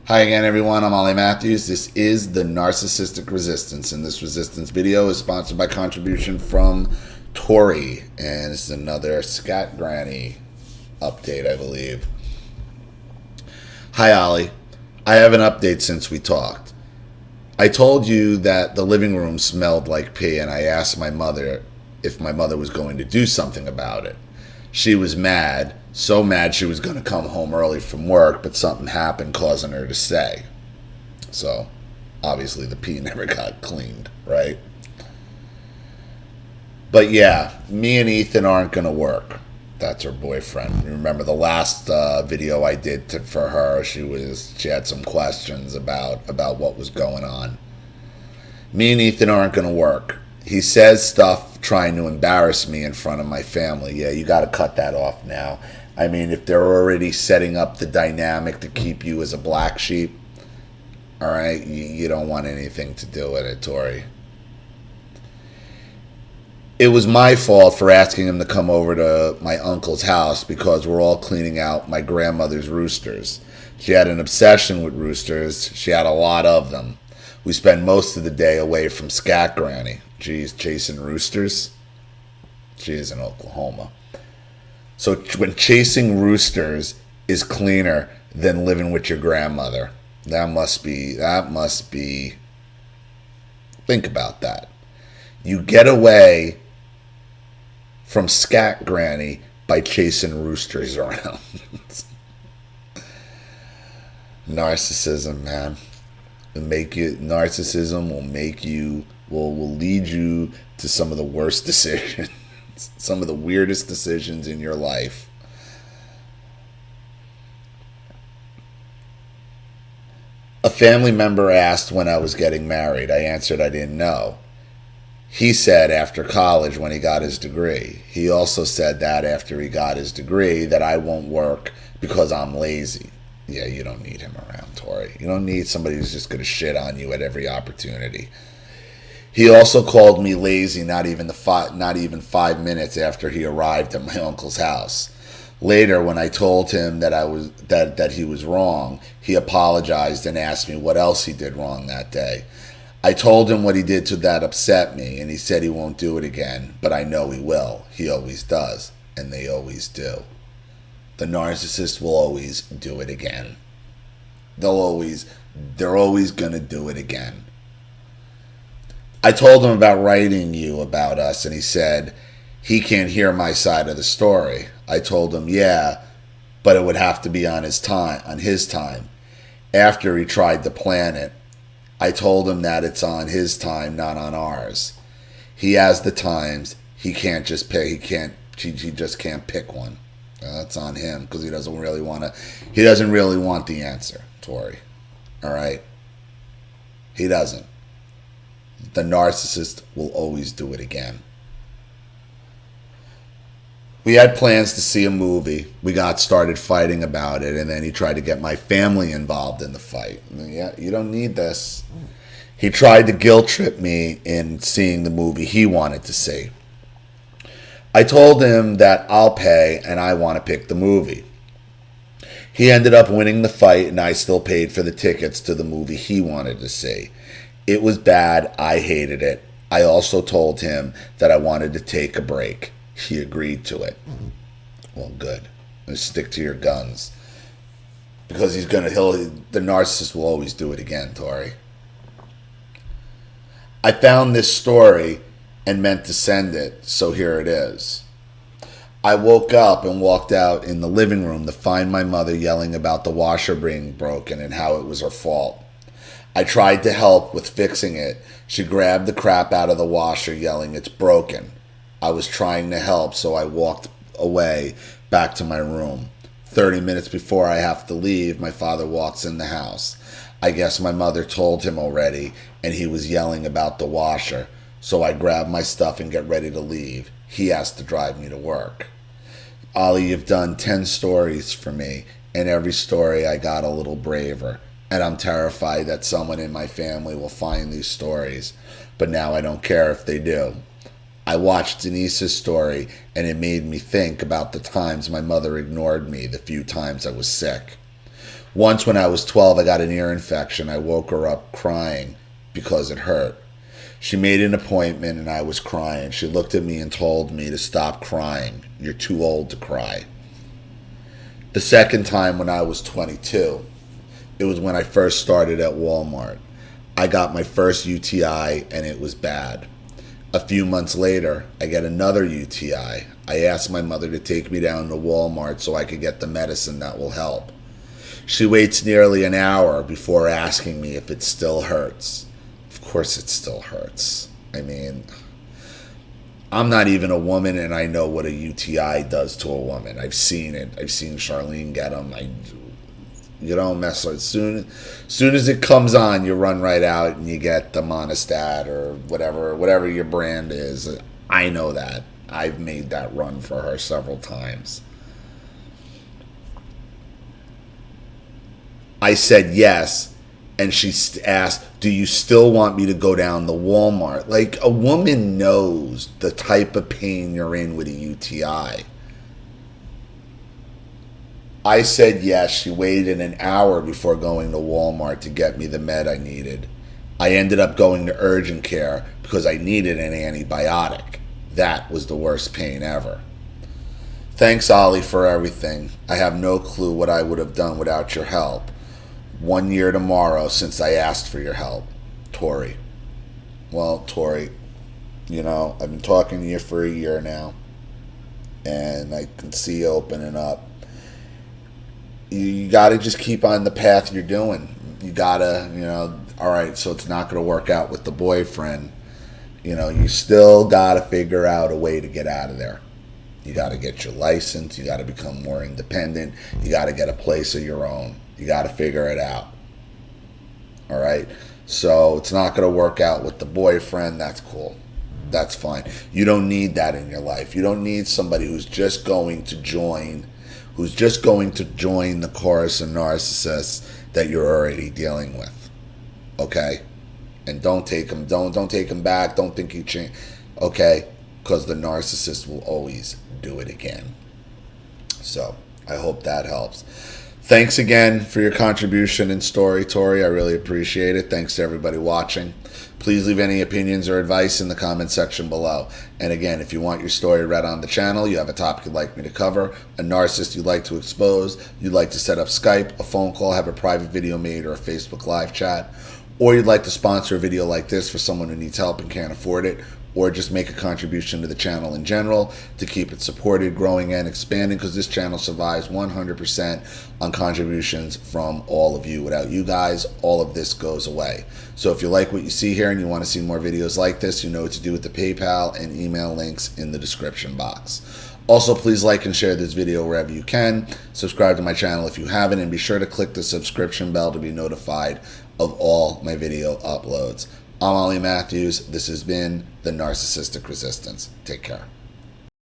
Hi again, everyone. I'm Ollie Matthews. This is the Narcissistic Resistance, and this resistance video is sponsored by contribution from Tori, and this is another Scat Granny update, I believe. Hi, Ollie. I have an update since we talked. I told you that the living room smelled like pee, and I asked my mother if my mother was going to do something about it. She was mad, so mad she was going to come home early from work, but something happened causing her to stay. So, obviously the pee never got cleaned, right? But yeah, me and Ethan aren't going to work. That's her boyfriend. You remember the last video I did for her? She had some questions about what was going on. Me and Ethan aren't going to work. He says stuff trying to embarrass me in front of my family. Yeah, you got to cut that off now. I mean, if they're already setting up the dynamic to keep you as a black sheep, all right, you don't want anything to do with it, Tori. It was my fault for asking him to come over to my uncle's house because we're all cleaning out my grandmother's roosters. She had an obsession with roosters. She had a lot of them. We spend most of the day away from Scat Granny. Geez, chasing roosters? She is in Oklahoma. So when chasing roosters is cleaner than living with your grandmother, that must be, think about that. You get away from Scat Granny by chasing roosters around. Narcissism, man. Narcissism will lead you to some of the worst decisions, some of the weirdest decisions in your life. A family member asked when I was getting married. I answered I didn't know. He said after college when he got his degree. He also said that after he got his degree that I won't work because I'm lazy. Yeah, you don't need him around, Tori. You don't need somebody who's just going to shit on you at every opportunity. He also called me lazy not even 5 minutes after he arrived at my uncle's house. Later, when I told him that he was wrong, he apologized and asked me what else he did wrong that day. I told him what he did to that upset me, and he said he won't do it again, but I know he will. He always does, and they always do. The narcissist will always do it again. They're always going to do it again. I told him about writing you about us, and he said he can't hear my side of the story. I told him, yeah, but it would have to be on his time. After he tried to plan it, I told him that it's on his time, not on ours. He has the times. He can't just pick. He just can't pick one. That's on him because he doesn't really want the answer, Tori. All right? He doesn't. The narcissist will always do it again. We had plans to see a movie. We got started fighting about it, and then he tried to get my family involved in the fight. Yeah, you don't need this. He tried to guilt trip me in seeing the movie he wanted to see. I told him that I'll pay and I want to pick the movie. He ended up winning the fight, and I still paid for the tickets to the movie he wanted to see. It was bad. I hated it. I also told him that I wanted to take a break. He agreed to it. Well, good. Just stick to your guns. Because the narcissist will always do it again, Tori. I found this story and meant to send it, so here it is. I woke up and walked out in the living room to find my mother yelling about the washer being broken and how it was her fault. I tried to help with fixing it. She grabbed the crap out of the washer, yelling, "It's broken." I was trying to help, so I walked away back to my room. 30 minutes before I have to leave, my father walks in the house. I guess my mother told him already, and he was yelling about the washer. So I grab my stuff and get ready to leave. He has to drive me to work. Ollie, you've done 10 stories for me, and every story I got a little braver. And I'm terrified that someone in my family will find these stories. But now I don't care if they do. I watched Denise's story, and it made me think about the times my mother ignored me, the few times I was sick. Once when I was 12, I got an ear infection. I woke her up crying because it hurt. She made an appointment and I was crying. She looked at me and told me to stop crying. You're too old to cry. The second time when I was 22, it was when I first started at Walmart. I got my first UTI and it was bad. A few months later, I get another UTI. I asked my mother to take me down to Walmart so I could get the medicine that will help. She waits nearly an hour before asking me if it still hurts. Of course it still hurts. I mean, I'm not even a woman and I know what a UTI does to a woman. I've seen it. I've seen Charlene get them. You don't mess with it. Soon as it comes on, you run right out and you get the Monistat or whatever your brand is. I know that. I've made that run for her several times. I said yes, and she asked, do you still want me to go down to Walmart? Like, a woman knows the type of pain you're in with a UTI. I said yes. She waited an hour before going to Walmart to get me the med I needed. I ended up going to urgent care because I needed an antibiotic. That was the worst pain ever. Thanks, Ollie, for everything. I have no clue what I would have done without your help. 1 year tomorrow since I asked for your help. Tori. Well, Tori, I've been talking to you for a year now, and I can see you opening up. You got to just keep on the path you're doing. You got to, all right, so it's not going to work out with the boyfriend. You still got to figure out a way to get out of there. You got to get your license. You got to become more independent. You got to get a place of your own. You got to figure it out. All right? So it's not going to work out with the boyfriend. That's cool. That's fine. You don't need that in your life. You don't need somebody who's just going to join the chorus of narcissists that you're already dealing with. Okay? And don't take them back. Don't think you change. Okay? Because the narcissist will always do it again. So I hope that helps. Thanks again for your contribution and story, Tori. I really appreciate it. Thanks to everybody watching. Please leave any opinions or advice in the comment section below. And again, if you want your story read on the channel, you have a topic you'd like me to cover, a narcissist you'd like to expose, you'd like to set up Skype, a phone call, have a private video made, or a Facebook live chat, or you'd like to sponsor a video like this for someone who needs help and can't afford it, or just make a contribution to the channel in general to keep it supported, growing, and expanding, because this channel survives 100% on contributions from all of you. Without you guys, all of this goes away. So if you like what you see here and you want to see more videos like this, you know what to do with the PayPal and email links in the description box. Also, please like and share this video wherever you can. Subscribe to my channel if you haven't, and be sure to click the subscription bell to be notified of all my video uploads. I'm Ollie Matthews. This has been The Narcissistic Resistance. Take care.